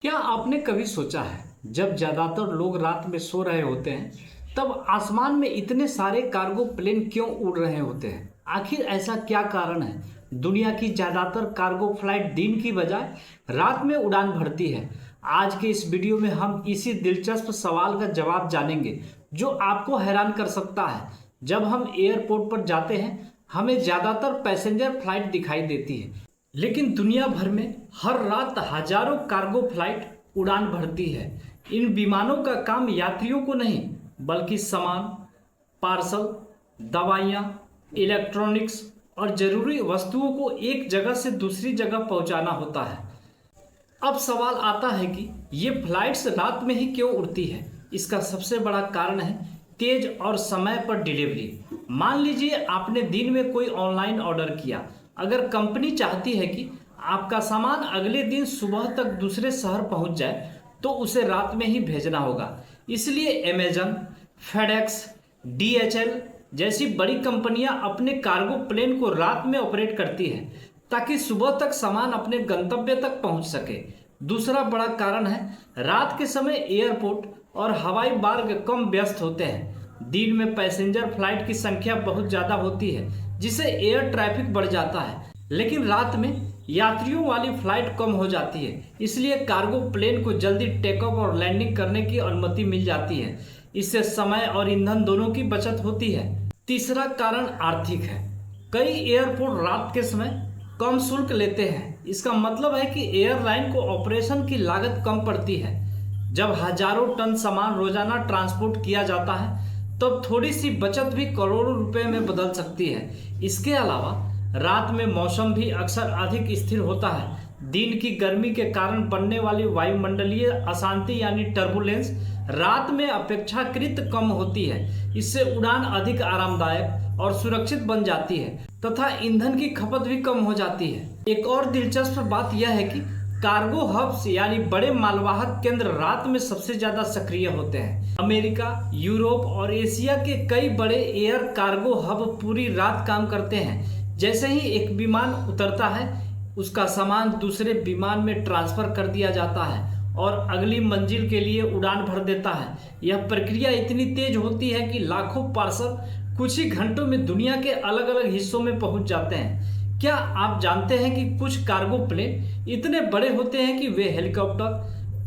क्या आपने कभी सोचा है जब ज्यादातर लोग रात में सो रहे होते हैं तब आसमान में इतने सारे कार्गो प्लेन क्यों उड़ रहे होते हैं? आखिर ऐसा क्या कारण है दुनिया की ज्यादातर कार्गो फ्लाइट दिन की बजाय रात में उड़ान भरती है? आज के इस वीडियो में हम इसी दिलचस्प सवाल का जवाब जानेंगे जो आपको हैरान कर सकता है। जब हम एयरपोर्ट पर जाते हैं हमें ज्यादातर पैसेंजर फ्लाइट दिखाई देती है, लेकिन दुनिया भर में हर रात हजारों कार्गो फ्लाइट उड़ान भरती है। इन विमानों का काम यात्रियों को नहीं बल्कि सामान, पार्सल, दवाइयाँ, इलेक्ट्रॉनिक्स और जरूरी वस्तुओं को एक जगह से दूसरी जगह पहुंचाना होता है। अब सवाल आता है कि ये फ्लाइट्स रात में ही क्यों उड़ती है? इसका सबसे बड़ा कारण है तेज और समय पर डिलीवरी। मान लीजिए आपने दिन में कोई ऑनलाइन ऑर्डर किया। अगर कंपनी चाहती है कि आपका सामान अगले दिन सुबह तक दूसरे शहर पहुंच जाए तो उसे रात में ही भेजना होगा। इसलिए अमेजन, फेडेक्स, डीएचएल जैसी बड़ी कंपनियां अपने कार्गो प्लेन को रात में ऑपरेट करती है ताकि सुबह तक सामान अपने गंतव्य तक पहुंच सके। दूसरा बड़ा कारण है रात के समय एयरपोर्ट और हवाई मार्ग कम व्यस्त होते हैं। दिन में पैसेंजर फ्लाइट की संख्या बहुत ज़्यादा होती है जिससे एयर ट्रैफिक बढ़ जाता है, लेकिन रात में यात्रियों वाली फ्लाइट कम हो जाती है। इसलिए कार्गो प्लेन को जल्दी टेक ऑफ और लैंडिंग करने की अनुमति मिल जाती है। इससे समय और ईंधन दोनों की बचत होती है। तीसरा कारण आर्थिक है। कई एयरपोर्ट रात के समय कम शुल्क लेते हैं। इसका मतलब है कि एयरलाइन को ऑपरेशन की लागत कम पड़ती है। जब हजारों टन सामान रोजाना ट्रांसपोर्ट किया जाता है तब थोड़ी सी बचत भी करोड़ों रुपए में बदल सकती है। इसके अलावा रात में मौसम भी अक्सर अधिक स्थिर होता है। दिन की गर्मी के कारण बनने वाली वायुमंडलीय अशांति यानी टर्बुलेंस रात में अपेक्षाकृत कम होती है। इससे उड़ान अधिक आरामदायक और सुरक्षित बन जाती है तथा ईंधन की खपत भी कम हो जाती है। एक और दिलचस्प बात यह है कि कार्गो हब्स यानी बड़े मालवाहक केंद्र रात में सबसे ज्यादा सक्रिय होते हैं। अमेरिका, यूरोप और एशिया के कई बड़े एयर कार्गो हब पूरी रात काम करते हैं। जैसे ही एक विमान उतरता है उसका सामान दूसरे विमान में ट्रांसफर कर दिया जाता है और अगली मंजिल के लिए उड़ान भर देता है। यह प्रक्रिया इतनी तेज होती है कि लाखों पार्सल कुछ ही घंटों में दुनिया के अलग अलग हिस्सों में पहुंच जाते हैं। क्या आप जानते हैं कि कुछ कार्गो प्लेन इतने बड़े होते हैं कि वे हेलीकॉप्टर,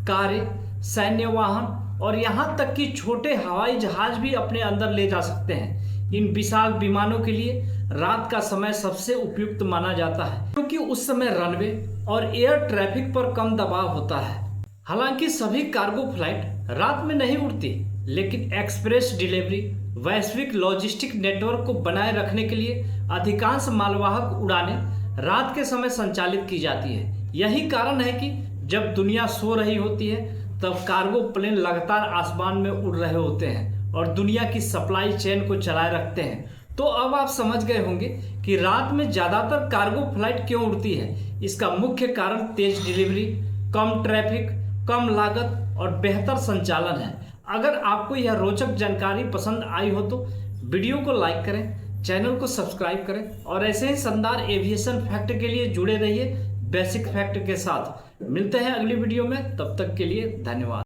कारें, सैन्य वाहन और यहाँ तक कि छोटे हवाई जहाज भी अपने अंदर ले जा सकते हैं। इन विशाल विमानों के लिए रात का समय सबसे उपयुक्त माना जाता है क्योंकि उस समय रनवे और एयर ट्रैफिक पर कम दबाव होता है। हालांकि सभी कार्गो फ्लाइट रात में नहीं उड़ती, लेकिन एक्सप्रेस डिलीवरी वैश्विक लॉजिस्टिक नेटवर्क को बनाए रखने के लिए अधिकांश मालवाहक उड़ानें रात के समय संचालित की जाती है। यही कारण है कि जब दुनिया सो रही होती है तब कार्गो प्लेन लगातार आसमान में उड़ रहे होते हैं और दुनिया की सप्लाई चेन को चलाए रखते हैं। तो अब आप समझ गए होंगे कि रात में ज्यादातर कार्गो फ्लाइट क्यों उड़ती है। इसका मुख्य कारण तेज डिलीवरी, कम ट्रैफिक, कम लागत और बेहतर संचालन है। अगर आपको यह रोचक जानकारी पसंद आई हो तो वीडियो को लाइक करें, चैनल को सब्सक्राइब करें और ऐसे ही शानदार एविएशन फैक्ट के लिए जुड़े रहिए बेसिक फैक्ट के साथ। मिलते हैं अगली वीडियो में, तब तक के लिए धन्यवाद।